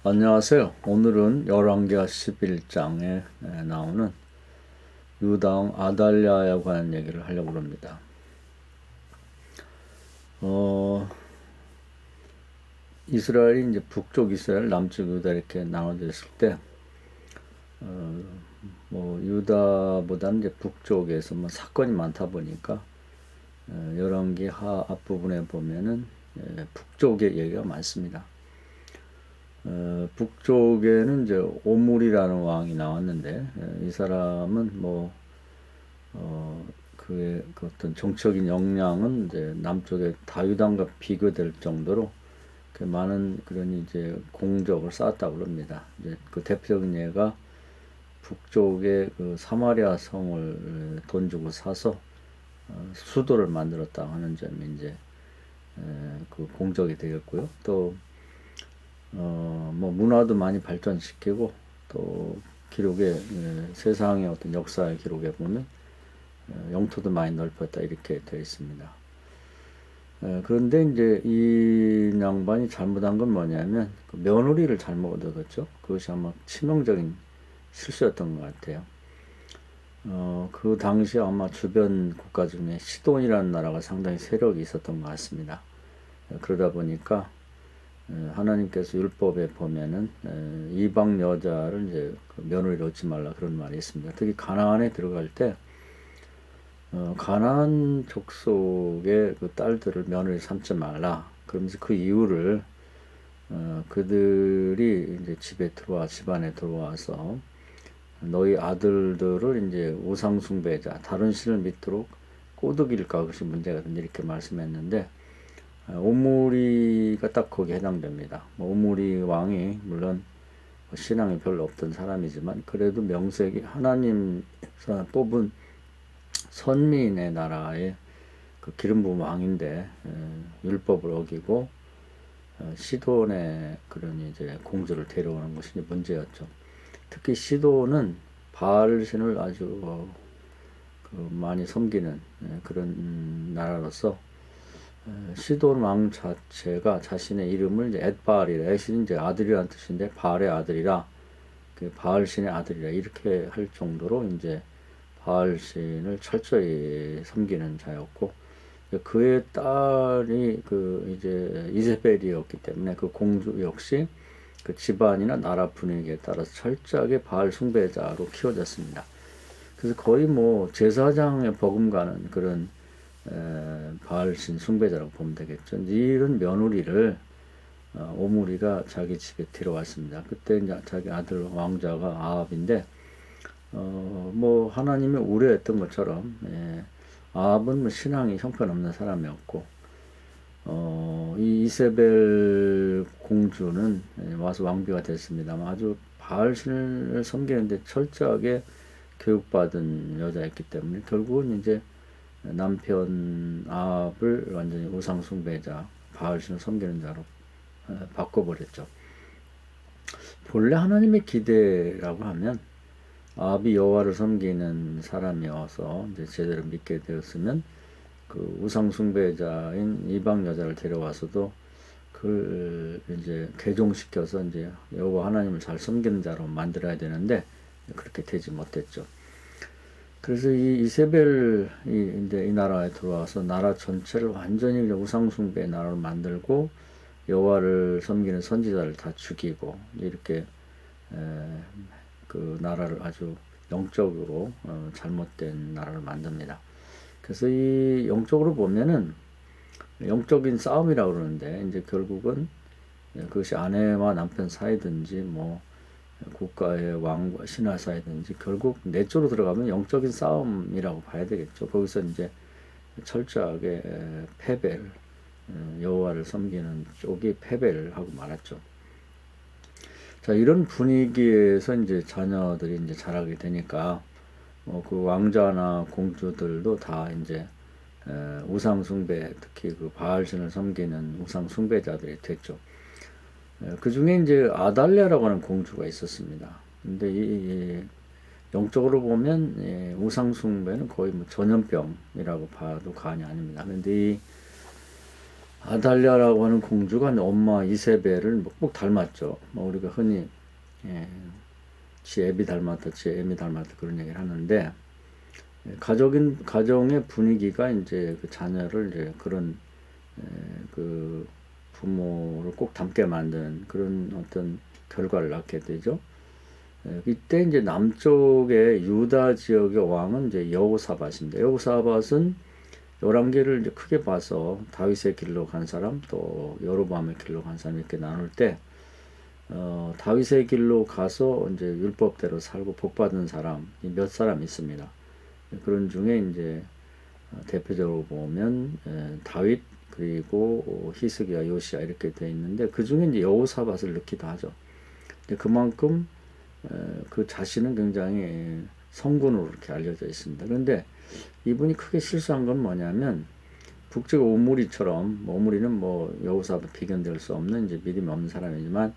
안녕하세요. 오늘은 열왕기하 11장에 나오는 유다왕 아달랴에 관한 얘기를 하려고 합니다. 이스라엘이 이제 북쪽 이스라엘, 남쪽 유다 이렇게 나눠져 있을 때, 유다보다는 이제 북쪽에서 사건이 많다 보니까, 열왕기하 앞부분에 보면은 북쪽의 얘기가 많습니다. 북쪽에는 이제 오므리라는 왕이 나왔는데, 이 사람은 그의 그 어떤 정치적인 역량은 이제 남쪽의 다윗왕과 비교될 정도로 많은 그런 이제 공적을 쌓았다고 합니다. 이제 그 대표적인 예가 북쪽의 그 사마리아 성을 돈 주고 사서 수도를 만들었다 하는 점이 이제 그 공적이 되겠고요. 또 문화도 많이 발전시키고, 또 기록에 세상의 어떤 역사의 기록에 보면 영토도 많이 넓혔다 이렇게 되어 있습니다. 그런데 이제 이 양반이 잘못한 건 뭐냐면 그 며느리를 잘못 얻었죠. 그것이 아마 치명적인 실수였던 것 같아요. 그 당시 아마 주변 국가 중에 시돈이라는 나라가 상당히 세력이 있었던 것 같습니다. 그러다 보니까 하나님께서 율법에 보면은 이방 여자를 이제 며느리로 얻지 말라 그런 말이 있습니다. 특히 가나안에 들어갈 때 가나안 족속의 그 딸들을 며느리 삼지 말라. 그러면서 그 이유를 그들이 이제 집안에 들어와서 너희 아들들을 이제 우상 숭배자, 다른 신을 믿도록 꼬드길까 그것이 문제가 된다 이렇게 말씀했는데, 오므리가 딱 거기에 해당됩니다. 오므리 왕이 물론 신앙이 별로 없던 사람이지만 그래도 명색이 하나님께서 뽑은 선민의 나라의 그 기름 부은 왕인데 율법을 어기고 시돈의 그런 이제 공주를 데려오는 것이 문제였죠. 특히 시돈은 바알신을 아주 많이 섬기는 그런 나라로서 시돈 왕 자체가 자신의 이름을 이제 엣바알이라, 엣이 이제 아들이라는 뜻인데 바알의 아들이라, 그 바알신의 아들이라 이렇게 할 정도로 이제 바알신을 철저히 섬기는 자였고, 그의 딸이 그 이제 이세벨이었기 때문에 그 공주 역시 그 집안이나 나라 분위기에 따라서 철저하게 바알 숭배자로 키워졌습니다. 그래서 거의 제사장에 버금가는 그런 바알신 숭배자라고 보면 되겠죠. 이런 며느리를 오므리가 자기 집에 데려왔습니다. 그때 이제 자기 아들 왕자가 아합인데, 하나님이 우려했던 것처럼 아합은 신앙이 형편없는 사람이었고, 이 이세벨 공주는 와서 왕비가 됐습니다만 아주 바알신을 섬기는데 철저하게 교육받은 여자였기 때문에 결국은 이제 남편 아합을 완전히 우상 숭배자, 바알신을 섬기는 자로 바꿔버렸죠. 본래 하나님의 기대라고 하면 아합이 여호와를 섬기는 사람이어서 이제 제대로 믿게 되었으면 그 우상 숭배자인 이방 여자를 데려와서도 그걸 이제 개종시켜서 이제 여호와 하나님을 잘 섬기는 자로 만들어야 되는데 그렇게 되지 못했죠. 그래서 이 이세벨이 이제 이 나라에 들어와서 나라 전체를 완전히 우상 숭배의 나라로 만들고 여호와를 섬기는 선지자를 다 죽이고 이렇게 그 나라를 아주 영적으로 잘못된 나라를 만듭니다. 그래서 이 영적으로 보면은 영적인 싸움이라고 그러는데 이제 결국은 그것이 아내와 남편 사이든지 국가의 왕과 신하 사이든지 결국 내적으로 들어가면 영적인 싸움이라고 봐야 되겠죠. 거기서 이제 철저하게 페벨, 여호와를 섬기는 쪽이 페벨하고 말았죠. 자, 이런 분위기에서 이제 자녀들이 이제 자라게 되니까 그 왕자나 공주들도 다 이제 우상 숭배, 특히 그 바알신을 섬기는 우상 숭배자들이 됐죠. 그 중에 이제 아달랴라고 하는 공주가 있었습니다. 근데 이 영적으로 보면 우상 숭배는 거의 전염병이라고 봐도 과언이 아닙니다. 근데 이 아달랴라고 하는 공주가 엄마 이세벨을 꼭 닮았죠. 뭐 우리가 흔히 예, 지 애비 닮았다, 지 애미 닮았다 그런 얘기를 하는데 가정의 분위기가 이제 그 자녀를 이제 그런 그 부모를 꼭 닮게 만드는 그런 어떤 결과를 낳게 되죠. 이때 이제 남쪽의 유다 지역의 왕은 이제 여호사밧입니다. 여호사밧은 열왕기를 이제 크게 봐서 다윗의 길로 간 사람 또 여로보암의 길로 간 사람 이렇게 나눌 때 다윗의 길로 가서 이제 율법대로 살고 복받은 사람이 몇 사람 있습니다. 그런 중에 이제 대표적으로 보면 다윗 그리고 히스기야 요시야 이렇게 돼 있는데 그 중에 이제 여호사밧을 넣기도 하죠. 그만큼 그 자신은 굉장히 성군으로 이렇게 알려져 있습니다. 그런데 이분이 크게 실수한 건 뭐냐면 북쪽 오므리처럼 오므리는 뭐 여호사밧 비견될 수 없는 이제 믿음이 없는 사람이지만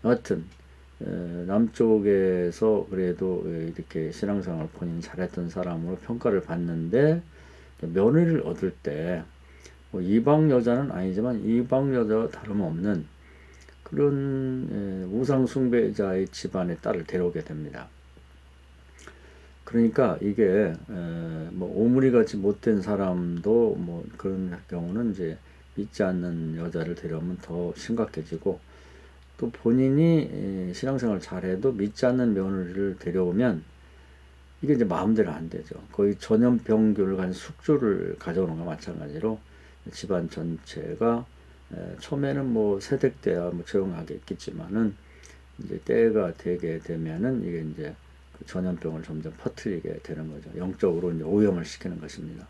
여하튼 남쪽에서 그래도 이렇게 신앙생활 본인이 잘했던 사람으로 평가를 받는데 며느리를 얻을 때 뭐 이방 여자는 아니지만 이방 여자와 다름없는 그런 우상 숭배자의 집안의 딸을 데려오게 됩니다. 그러니까 이게 뭐 오므리 같이 못된 사람도 뭐 그런 경우는 이제 믿지 않는 여자를 데려오면 더 심각해지고 또 본인이 신앙생활 잘해도 믿지 않는 며느리를 데려오면 이게 이제 마음대로 안 되죠. 거의 전염병교를 간 숙주를 가져오는 것과 마찬가지로 집안 전체가 처음에는 뭐 세댁 때야 뭐 조용하게 있겠지만은 이제 때가 되게 되면은 이게 이제 그 전염병을 점점 퍼뜨리게 되는 거죠. 영적으로 이제 오염을 시키는 것입니다.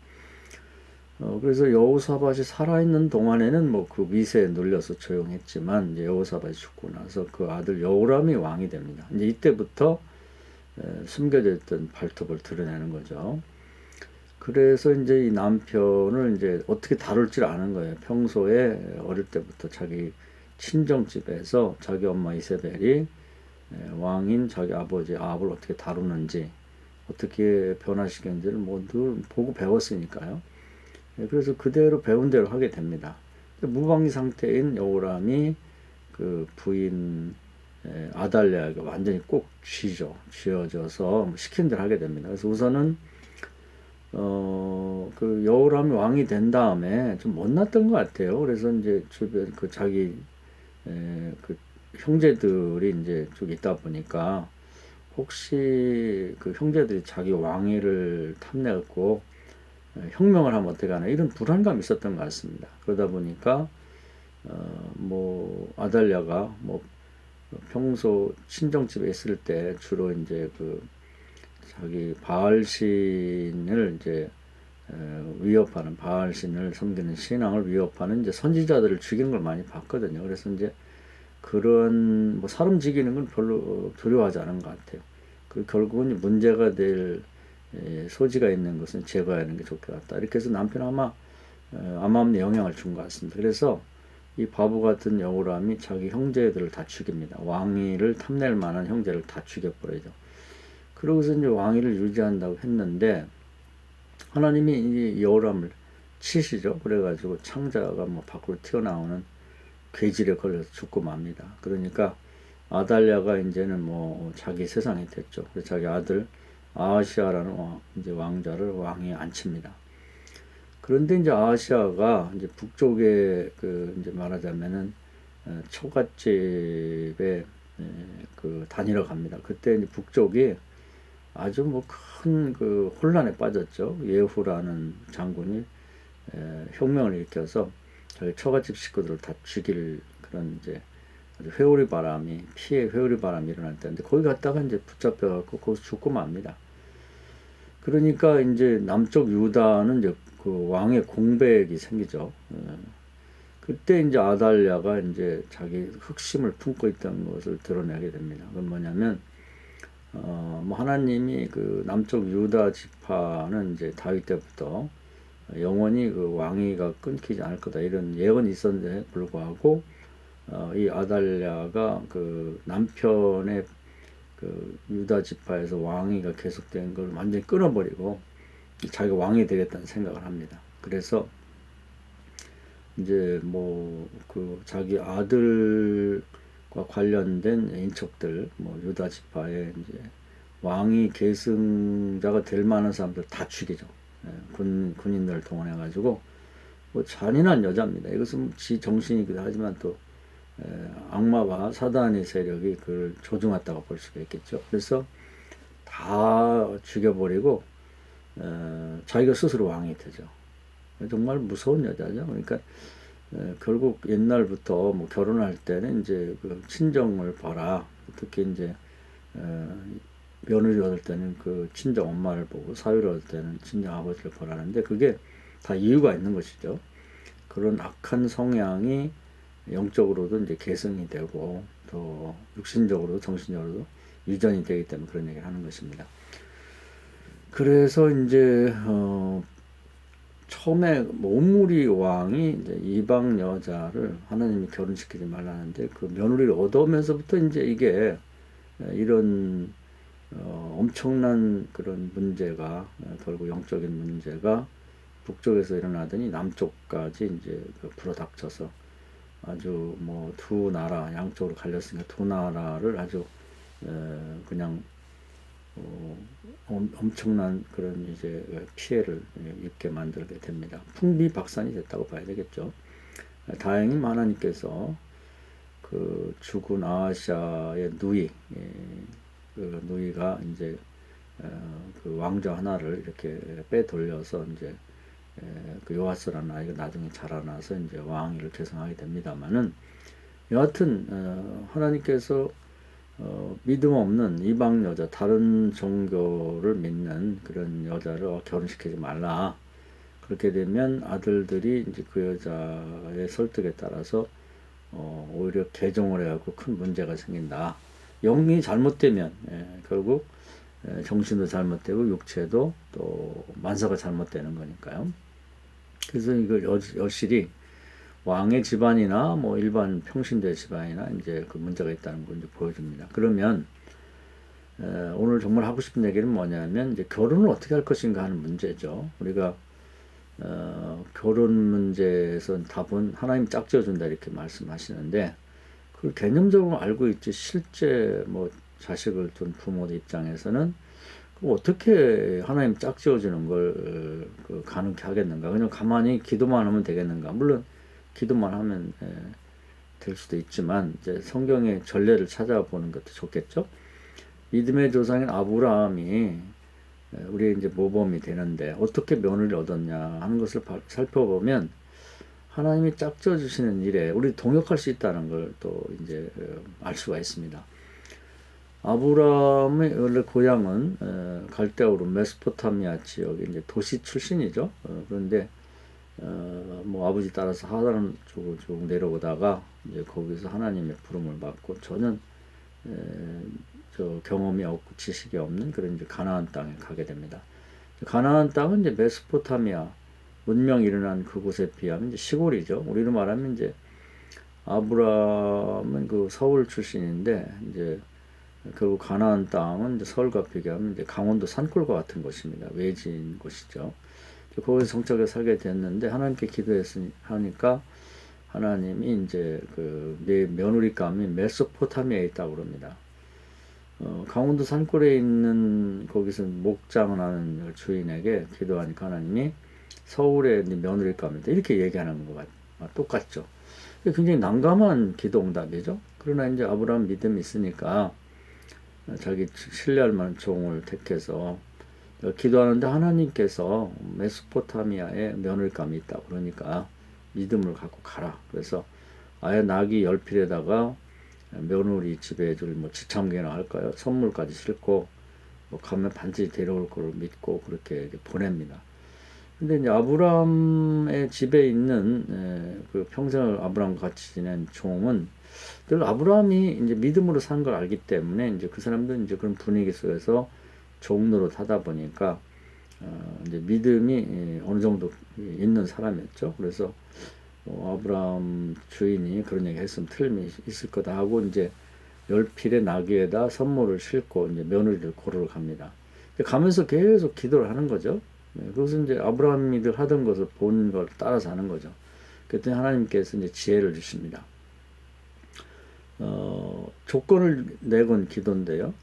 그래서 여호사밧이 살아있는 동안에는 뭐 그 미세에 눌려서 조용했지만 이제 여호사밧이 죽고 나서 그 아들 여호람이 왕이 됩니다. 이제 이때부터 숨겨져 있던 발톱을 드러내는 거죠. 그래서 이제 이 남편을 이제 어떻게 다룰 줄 아는 거예요. 평소에 어릴 때부터 자기 친정집에서 자기 엄마 이세벨이 왕인 자기 아버지 아합을 어떻게 다루는지 어떻게 변화시켰는지를 모두 보고 배웠으니까요. 그래서 그대로 배운 대로 하게 됩니다. 무방비 상태인 여호람이 그 부인 아달랴에게 완전히 꼭 쥐어져서 시킨 대로 하게 됩니다. 그래서 우선은 그 여호람이 왕이 된 다음에 좀 못났던 것 같아요. 그래서 이제 주변 그 자기 그 형제들이 이제 쭉 있다 보니까 혹시 그 형제들이 자기 왕위를 탐내고 혁명을 하면 어떡하나 이런 불안감이 있었던 것 같습니다. 그러다 보니까 뭐 아달랴가 뭐 평소 친정집에 있을 때 주로 이제 그 자기 바알신을 이제 위협하는 바알신을 섬기는 신앙을 위협하는 이제 선지자들을 죽이는 걸 많이 봤거든요. 그래서 이제 그런 뭐 사람 죽이는 건 별로 두려워하지 않은 것 같아요. 그 결국은 문제가 될 소지가 있는 것은 제거하는 게 좋겠다. 이렇게 해서 남편 아마 암암리 영향을 준 것 같습니다. 그래서 이 바보 같은 여호람이 자기 형제들을 다 죽입니다. 왕위를 탐낼 만한 형제를 다 죽여버리죠. 그러고서 이제 왕위를 유지한다고 했는데 하나님이 이 여호람을 치시죠. 그래가지고 창자가 뭐 밖으로 튀어나오는 괴질에 걸려서 죽고 맙니다. 그러니까 아달랴가 이제는 뭐 자기 세상이 됐죠. 그래서 자기 아들 아하시아라는 이제 왕자를 왕위에 앉힙니다. 그런데 이제 아하시아가 이제 북쪽에 그 이제 말하자면은 처갓집에 그 다니러 갑니다. 그때 이제 북쪽이 아주 뭐 큰 그 혼란에 빠졌죠. 예후라는 장군이 혁명을 일으켜서 저희 처갓집 식구들을 다 죽일 그런 이제 아주 피해 회오리 바람이 일어날 때인데 거기 갔다가 이제 붙잡혀갖고 거기서 죽고 맙니다. 그러니까 이제 남쪽 유다는 이제 그 왕의 공백이 생기죠. 그때 이제 아달랴가 이제 자기 흑심을 품고 있던 것을 드러내게 됩니다. 그건 뭐냐면 뭐 하나님이 그 남쪽 유다 지파는 이제 다윗 때부터 영원히 그 왕위가 끊기지 않을 거다 이런 예언이 있었는데 불구하고 이 아달랴가 그 남편의 그 유다 지파에서 왕위가 계속된 걸 완전히 끊어버리고 자기가 왕이 되겠다는 생각을 합니다. 그래서 이제 뭐 그 자기 아들과 관련된 인척들, 뭐 유다 지파의 이제 왕이 계승자가 될 만한 사람들 다 죽이죠. 군인들을 동원해 가지고 뭐 잔인한 여자입니다. 이것은 지 정신이기도 하지만 또 악마와 사단의 세력이 그를 조종했다고 볼 수가 있겠죠. 그래서 다 죽여버리고 자기가 스스로 왕이 되죠. 정말 무서운 여자죠. 그러니까 결국 옛날부터 뭐 결혼할 때는 이제 그 친정을 봐라. 특히 이제 며느리 얻을 때는 그 친정 엄마를 보고, 사위를 얻을 때는 친정 아버지를 보라는데, 그게 다 이유가 있는 것이죠. 그런 악한 성향이 영적으로도 이제 개성이 되고 또 육신적으로도 정신적으로도 유전이 되기 때문에 그런 얘기를 하는 것입니다. 그래서 이제 처음에 옴므리 왕이 이제 이방 여자를 하나님이 결혼시키지 말라는데, 그 며느리를 얻으면서부터 이제 이게 이런 엄청난 그런 문제가, 결국 영적인 문제가 북쪽에서 일어나더니 남쪽까지 이제 불어닥쳐서 아주 뭐 두 나라 양쪽으로 갈렸으니까 두 나라를 아주 그냥 엄청난 그런 이제 피해를 입게 만들게 됩니다. 풍비박산이 됐다고 봐야 되겠죠. 다행히 하나님께서 그 죽은 아하시아의 누이, 그 누이가 이제 그 왕자 하나를 이렇게 빼돌려서 이제 그 요아스라는 아이가 나중에 자라나서 이제 왕위를 계승하게 됩니다만은, 여하튼 하나님께서 믿음 없는 이방 여자, 다른 종교를 믿는 그런 여자를 결혼시키지 말라. 그렇게 되면 아들들이 이제 그 여자의 설득에 따라서 오히려 개종을 해갖고 큰 문제가 생긴다. 영이 잘못되면 결국 정신도 잘못되고 육체도 또 만사가 잘못되는 거니까요. 그래서 이걸 여실히 왕의 집안이나 뭐 일반 평신도의 집안이나 이제 그 문제가 있다는 걸 이제 보여줍니다. 그러면 오늘 정말 하고 싶은 얘기는 뭐냐면, 이제 결혼을 어떻게 할 것인가 하는 문제죠. 우리가 결혼 문제에서 답은 하나님 짝지어준다 이렇게 말씀하시는데, 그걸 개념적으로 알고 있지 실제 뭐 자식을 둔 부모의 입장에서는 어떻게 하나님 짝지어주는 걸 가능케 하겠는가? 그냥 가만히 기도만 하면 되겠는가? 물론 기도만 하면 될 수도 있지만, 이제 성경의 전례를 찾아보는 것도 좋겠죠. 믿음의 조상인 아브라함이 우리의 이제 모범이 되는데 어떻게 며느리를 얻었냐 하는 것을 살펴보면, 하나님이 짝져 주시는 일에 우리 동역할 수 있다는 걸 또 이제 알 수가 있습니다. 아브라함의 원래 고향은 갈대아우르 메소포타미아 지역의 이제 도시 출신이죠. 그런데 뭐 아버지 따라서 하단 쪽으로 쭉 내려오다가 이제 거기서 하나님의 부름을 받고, 저는 저 경험이 없고 지식이 없는 그런 이제 가나안 땅에 가게 됩니다. 가나안 땅은 이제 메소포타미아 문명이 일어난 그곳에 비하면 이제 시골이죠. 우리로 말하면 이제 아브라함은 그 서울 출신인데, 이제 결국 가나안 땅은 이제 서울과 비교하면 이제 강원도 산골과 같은 곳입니다. 외진 곳이죠. 거기서 정착해 살게 됐는데, 하나님께 기도했으니까 하나님이 이제 내 며느리감이 메소포타미아에 있다고 그럽니다. 강원도 산골에 있는 거기서 목장을 하는 주인에게 기도하니까 하나님이 서울에 네 며느리감이다 이렇게 얘기하는 것과 똑같죠. 굉장히 난감한 기도 응답이죠. 그러나 이제 아브라함 믿음이 있으니까 자기 신뢰할 만한 종을 택해서 기도하는데, 하나님께서 메소포타미아에 며느리감이 있다 그러니까 믿음을 갖고 가라. 그래서 아예 나귀 10필에다가 며느리 지배해줄 뭐 지참계나 할까요? 선물까지 싣고 뭐 가면 반드시 데려올 걸 믿고 그렇게 보냅니다. 근데 이제 아브라함의 집에 있는 그 평생을 아브라함과 같이 지낸 종은 늘 아브라함이 이제 믿음으로 산 걸 알기 때문에, 이제 그 사람들은 이제 그런 분위기 속에서 종로로 하다 보니까 이제 믿음이 어느 정도 있는 사람이었죠. 그래서 아브라함 주인이 그런 얘기 했으면 틀림이 있을 거다 하고 이제 10필의 나귀에다 선물을 싣고 이제 며느리를 고르러 갑니다. 가면서 계속 기도를 하는 거죠. 그것은 이제 아브라함이 늘 하던 것을 본 걸 따라서 하는 거죠. 그랬더니 하나님께서 이제 지혜를 주십니다. 조건을 내건 기도인데요.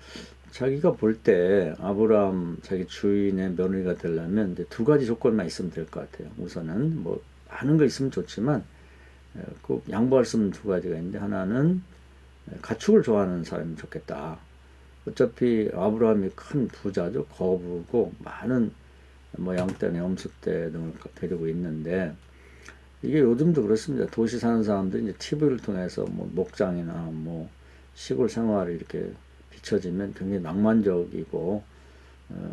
자기가 볼 때 아브라함 자기 주인의 며느리가 되려면 이제 두 가지 조건만 있으면 될 것 같아요. 우선은 뭐 많은 거 있으면 좋지만 꼭 양보할 수 없는 두 가지가 있는데, 하나는 가축을 좋아하는 사람이 좋겠다. 어차피 아브라함이 큰 부자죠. 거부고 많은 뭐 양떼나 염소떼 등을 데리고 있는데, 이게 요즘도 그렇습니다. 도시 사는 사람들이 이제 TV를 통해서 뭐 목장이나 뭐 시골 생활이 이렇게 비춰지면 굉장히 낭만적이고,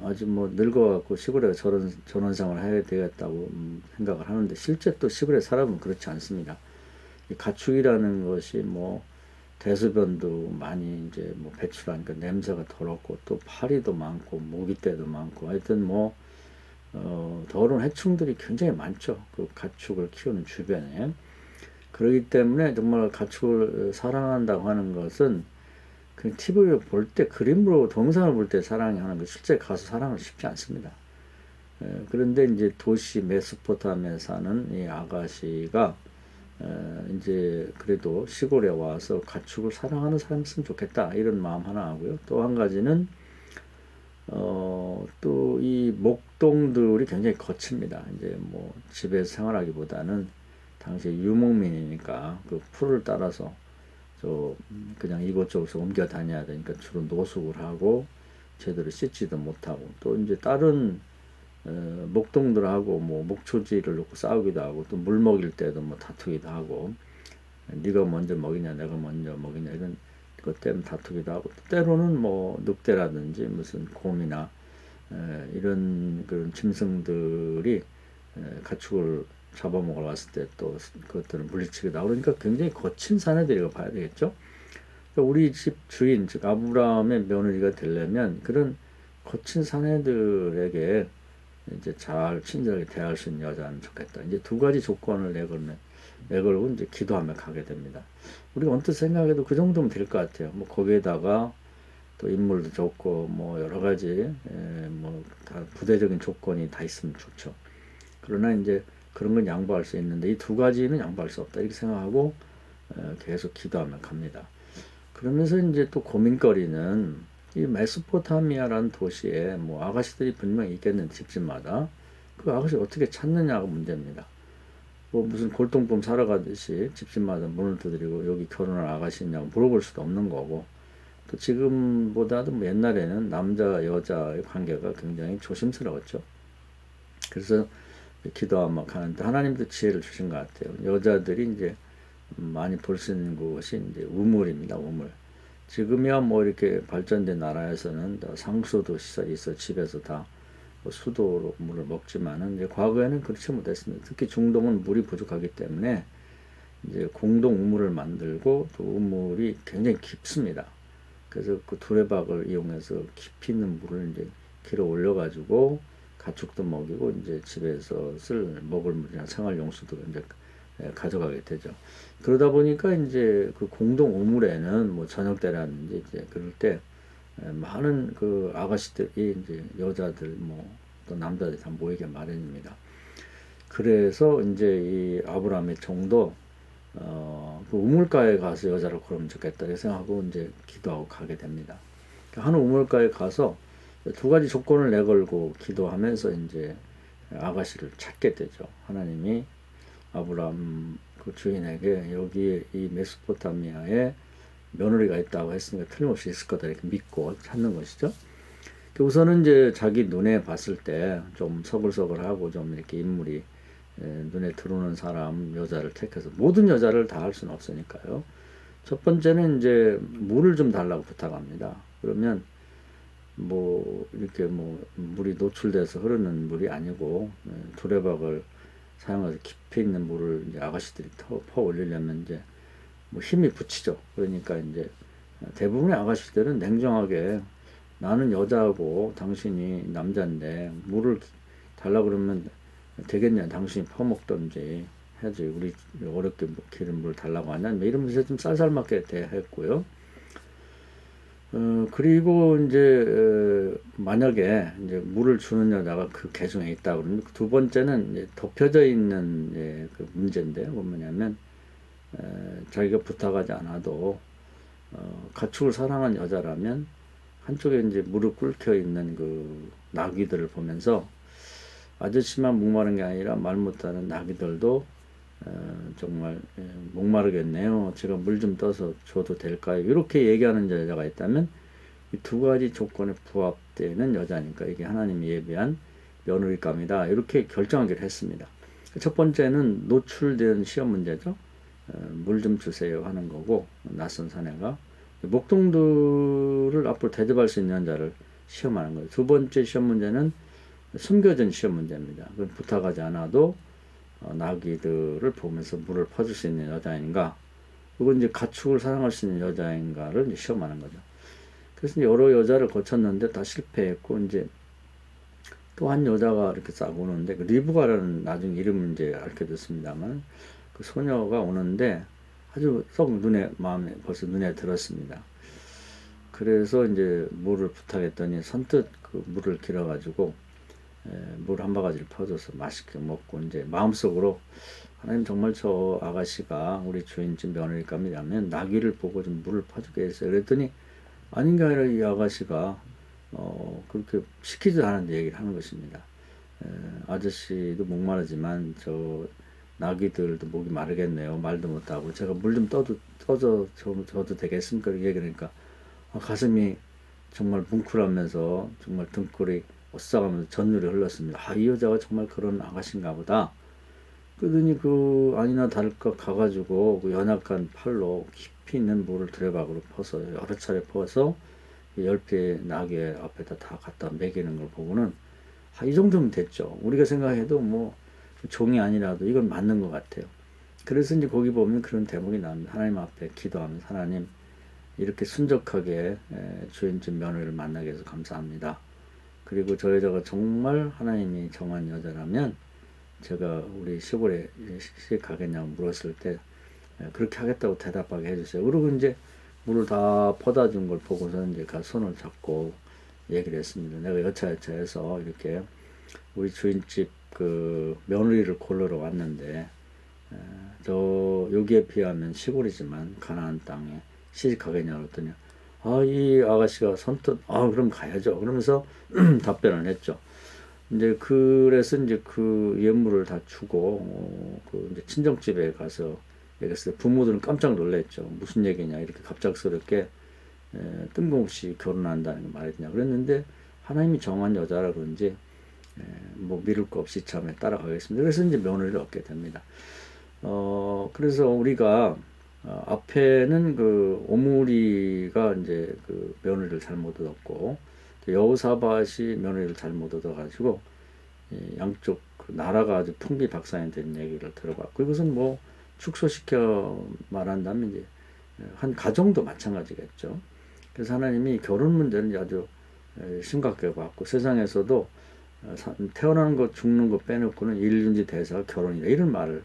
아주 뭐 늙어갖고 시골에 전원 생활을 해야 되겠다고 생각을 하는데, 실제 또 시골에 살아보면 그렇지 않습니다. 이 가축이라는 것이 뭐 대소변도 많이 이제 뭐 배출하니까 냄새가 더럽고, 또 파리도 많고 모기떼도 많고, 하여튼 뭐 더러운 해충들이 굉장히 많죠. 그 가축을 키우는 주변에. 그렇기 때문에 정말 가축을 사랑한다고 하는 것은 그 TV를 볼 때, 그림으로 동상을 볼 때 사랑이 하는 거, 실제 가서 사랑은 쉽지 않습니다. 그런데 이제 도시 메소포타미아에 사는 이 아가씨가 이제 그래도 시골에 와서 가축을 사랑하는 사람이었으면 좋겠다, 이런 마음 하나 하고요. 또 한 가지는 또 이 목동들이 굉장히 거칩니다. 이제 뭐 집에서 생활하기보다는 당시 유목민이니까 그 풀을 따라서 그냥 이곳저곳 옮겨 다녀야 되니까 주로 노숙을 하고 제대로 씻지도 못하고, 또 이제 다른 목동들하고 뭐 목초지를 놓고 싸우기도 하고, 또 물 먹일 때도 뭐 다투기도 하고, 네가 먼저 먹이냐 내가 먼저 먹이냐 이런 것 때문에 다투기도 하고, 또 때로는 뭐 늑대라든지 무슨 곰이나 이런 그런 짐승들이 가축을 잡아먹으러 왔을 때 또 그것들을 물리치기도 하고, 그러니까 굉장히 거친 사내들이라고 봐야 되겠죠. 그러니까 우리 집 주인, 즉 아브라함의 며느리가 되려면 그런 거친 사내들에게 이제 잘 친절하게 대할 수 있는 여자는 좋겠다. 이제 두 가지 조건을 내걸고 이제 기도하며 가게 됩니다. 우리가 언뜻 생각해도 그 정도면 될 것 같아요. 뭐 거기에다가 또 인물도 좋고 뭐 여러 가지 뭐 다 부대적인 조건이 다 있으면 좋죠. 그러나 이제 그런 건 양보할 수 있는데 이 두 가지는 양보할 수 없다, 이렇게 생각하고 계속 기도하며 갑니다. 그러면서 이제 또 고민거리는, 이 메소포타미아라는 도시에 뭐 아가씨들이 분명히 있겠는데 집집마다 그 아가씨 어떻게 찾느냐가 문제입니다. 뭐 무슨 골동품 사러 가듯이 집집마다 문을 두드리고 여기 결혼할 아가씨 있냐고 물어볼 수도 없는 거고, 또 지금보다도 뭐 옛날에는 남자 여자의 관계가 굉장히 조심스러웠죠. 그래서 기도하며 가는데 하나님도 지혜를 주신 것 같아요. 여자들이 이제 많이 볼 수 있는 곳이 이제 우물입니다. 우물. 지금이야 뭐 이렇게 발전된 나라에서는 다 상수도 시설이 있어 집에서 다 수도로 물을 먹지만은, 이제 과거에는 그렇지 못했습니다. 특히 중동은 물이 부족하기 때문에 이제 공동 우물을 만들고, 또 우물이 굉장히 깊습니다. 그래서 그 두레박을 이용해서 깊이 있는 물을 이제 길어 올려가지고 가축도 먹이고 이제 집에서 쓸 먹을 물이나 생활용수도 이제 가져가게 되죠. 그러다 보니까 이제 그 공동 우물에는 뭐 저녁 때라든지 이제 그럴 때 많은 그 아가씨들이 이제 여자들 뭐 또 남자들이 다 모이게 마련입니다. 그래서 이제 이 아브라함의 종도 그 우물가에 가서 여자를 고르면 좋겠다 이렇게 생각하고 이제 기도하고 가게 됩니다. 한 우물가에 가서 두 가지 조건을 내걸고 기도하면서 이제 아가씨를 찾게 되죠. 하나님이 아브라함 그 주인에게 여기 이 메소포타미아에 며느리가 있다고 했으니까 틀림없이 있을 거다 이렇게 믿고 찾는 것이죠. 우선은 이제 자기 눈에 봤을 때 좀 서글서글하고 좀 이렇게 인물이 눈에 들어오는 사람 여자를 택해서, 모든 여자를 다 할 수는 없으니까요. 첫 번째는 이제 물을 좀 달라고 부탁합니다. 그러면 뭐 이렇게 뭐 물이 노출돼서 흐르는 물이 아니고 두레박을 사용해서 깊이 있는 물을 이제 아가씨들이 퍼 올리려면 이제 뭐 힘이 붙이죠. 그러니까 이제 대부분의 아가씨들은 냉정하게, 나는 여자고 당신이 남자인데 물을 달라 그러면 되겠냐, 당신이 퍼먹던지 해야지, 우리 어렵게 기름 물을 달라고 하냐, 이러면서 좀 쌀쌀맞게 대했고요. 그리고 이제 만약에 이제 물을 주는 여자가 그 계중에 있다 그러면 두 번째는 이제 덮여져 있는 그 문제인데요. 뭐냐면 자기가 부탁하지 않아도 가축을 사랑하는 여자라면 한쪽에 이제 무릎 꿇혀 있는 그 나귀들을 보면서 아저씨만 목마른 게 아니라 말 못하는 나귀들도 정말 목마르겠네요. 제가 물 좀 떠서 줘도 될까요? 이렇게 얘기하는 여자가 있다면 이 두 가지 조건에 부합되는 여자니까 이게 하나님이 예비한 며느리감이다. 이렇게 결정하기로 했습니다. 첫 번째는 노출된 시험 문제죠. 물 좀 주세요 하는 거고, 낯선 사내가 목동들을 앞으로 대접할 수 있는 자를 시험하는 거예요. 두 번째 시험 문제는 숨겨진 시험 문제입니다. 그건 부탁하지 않아도 나귀들을 보면서 물을 퍼줄 수 있는 여자인가, 그건 이제 가축을 사랑할 수 있는 여자인가를 이제 시험하는 거죠. 그래서 이제 여러 여자를 거쳤는데 다 실패했고, 이제 또 한 여자가 이렇게 싹 오는데, 그 리브가라는 나중에 이름을 이제 알게 됐습니다만, 그 소녀가 오는데 아주 썩 마음에 벌써 눈에 들었습니다. 그래서 이제 물을 부탁했더니 선뜻 그 물을 길어가지고 물 한 바가지를 퍼줘서 맛있게 먹고, 이제 마음속으로 하나님 정말 저 아가씨가 우리 주인집 며느리감이라면 나귀를 보고 좀 물을 퍼주게 했어요. 그랬더니 아닌 게 아니라 이 아가씨가 그렇게 시키지도 않은데 얘기를 하는 것입니다. 아저씨도 목마르지만 저 나귀들도 목이 마르겠네요. 말도 못하고 제가 물 좀 줘도 되겠습니까? 이렇게 얘기하니까 가슴이 정말 뭉클하면서 정말 등골이 오싹하면서 전율이 흘렀습니다. 이 여자가 정말 그런 아가씨인가 보다. 그러더니 그 아니나 다를까 가가지고 그 연약한 팔로 깊이 있는 물을 두레박으로 퍼서 여러 차례 퍼서 10피의 나귀 앞에다 다 갖다 먹이는 걸 보고는 이 정도면 됐죠. 우리가 생각해도 뭐 종이 아니라도 이건 맞는 것 같아요. 그래서 이제 거기 보면 그런 대목이 나옵니다. 하나님 앞에 기도하면서 하나님 이렇게 순적하게 주인집 며느리를 만나게 해서 감사합니다. 그리고 저 여자가 정말 하나님이 정한 여자라면 제가 우리 시골에 시집 가겠냐고 물었을 때 그렇게 하겠다고 대답하게 해주세요. 그리고 이제 물을 다 퍼다 준 걸 보고서 이제 손을 잡고 얘기를 했습니다. 내가 여차여차해서 이렇게 우리 주인집 그 며느리를 고르러 왔는데 저 여기에 비하면 시골이지만 가나안 땅에 시집 가겠냐고 그랬더니 이 아가씨가 선뜻 그럼 가야죠 그러면서 답변을 했죠. 이제 그래서 이제 그 예물을 다 주고 그 이제 친정집에 가서 얘기했어요. 부모들은 깜짝 놀랐죠. 무슨 얘기냐 이렇게 갑작스럽게 뜬금없이 결혼한다는 거 말했냐 그랬는데 하나님이 정한 여자라 그런지 뭐 미룰 거 없이 참에 따라가겠습니다. 그래서 이제 며느리를 얻게 됩니다. 그래서 우리가 앞에는 그 오므리가 이제 그 며느리를 잘못 얻었고 여호사밧이 며느리를 잘못 얻어가지고 양쪽 그 나라가 아주 풍비박산이 된 얘기를 들어봤고, 이것은 뭐 축소시켜 말한다면 이제 한 가정도 마찬가지겠죠. 그래서 하나님이 결혼 문제는 아주 심각하게 봤고, 세상에서도 태어나는 것 죽는 것 빼놓고는 일륜지 대사가 결혼이다 이런 말을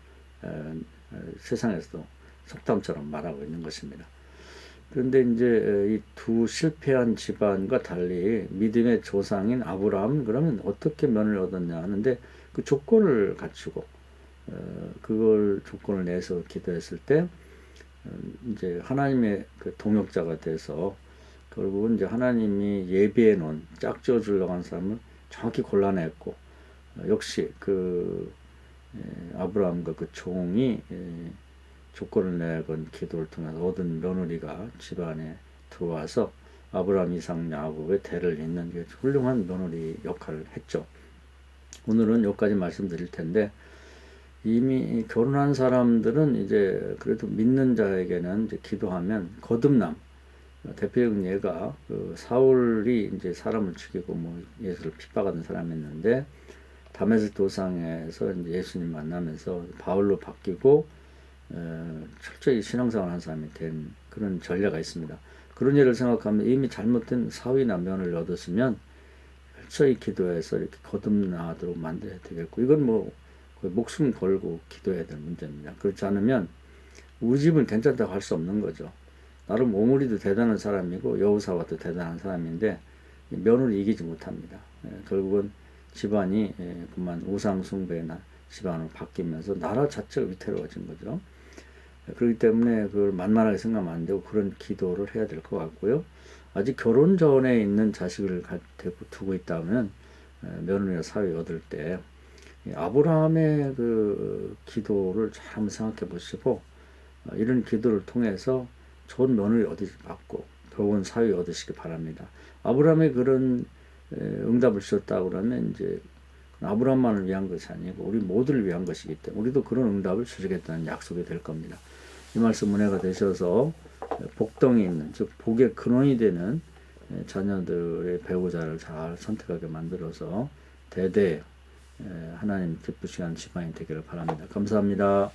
세상에서도 속담처럼 말하고 있는 것입니다. 그런데 이제 이 두 실패한 집안과 달리 믿음의 조상인 아브라함 그러면 어떻게 면을 얻었냐 하는데 그 조건을 갖추고 그걸 조건을 내서 기도했을 때 이제 하나님의 그 동역자가 돼서 결국은 이제 하나님이 예비해 놓은 짝지어 주려고 한 사람을 정확히 골라냈고 역시 그 아브라함과 그 종이 조건을 내건 기도를 통해서 얻은 며느리가 집안에 들어와서 아브라함, 이삭, 야곱의 대를 잇는 훌륭한 며느리 역할을 했죠. 오늘은 여기까지 말씀드릴 텐데 이미 결혼한 사람들은 이제 그래도 믿는 자에게는 이제 기도하면 거듭남, 대표적인 예가 그 사울이 이제 사람을 죽이고 뭐 예수를 핍박하던 사람이었는데 다메섹 도상에서 이제 예수님 만나면서 바울로 바뀌고 철저히 신앙생활 한 사람이 된 그런 전례가 있습니다. 그런 예를 생각하면 이미 잘못된 사위나 면을 얻었으면 철저히 기도해서 이렇게 거듭나도록 만들어야 되겠고, 이건 뭐 목숨 걸고 기도해야 될 문제입니다. 그렇지 않으면 우리 집은 괜찮다고 할 수 없는 거죠. 나름 오므리도 대단한 사람이고 여우사와도 대단한 사람인데 며느리 이기지 못합니다. 결국은 집안이 그만 우상숭배나 집안으로 바뀌면서 나라 자체가 위태로워진 거죠. 그렇기 때문에 그걸 만만하게 생각하면 안 되고 그런 기도를 해야 될 것 같고요. 아직 결혼 전에 있는 자식을 두고 있다면 며느리나 사위 얻을 때 아브라함의 그 기도를 잘 한번 생각해 보시고 이런 기도를 통해서 좋은 며느리 받고 좋은 사위 얻으시기 바랍니다. 아브라함의 그런 응답을 주셨다고 그러면 이제 아브라함만을 위한 것이 아니고 우리 모두를 위한 것이기 때문에 우리도 그런 응답을 주시겠다는 약속이 될 겁니다. 이 말씀 은혜가 되셔서 복덩이 있는, 즉 복의 근원이 되는 자녀들의 배우자를 잘 선택하게 만들어서 대대 하나님 기쁘시게 하는 집안이 되기를 바랍니다. 감사합니다.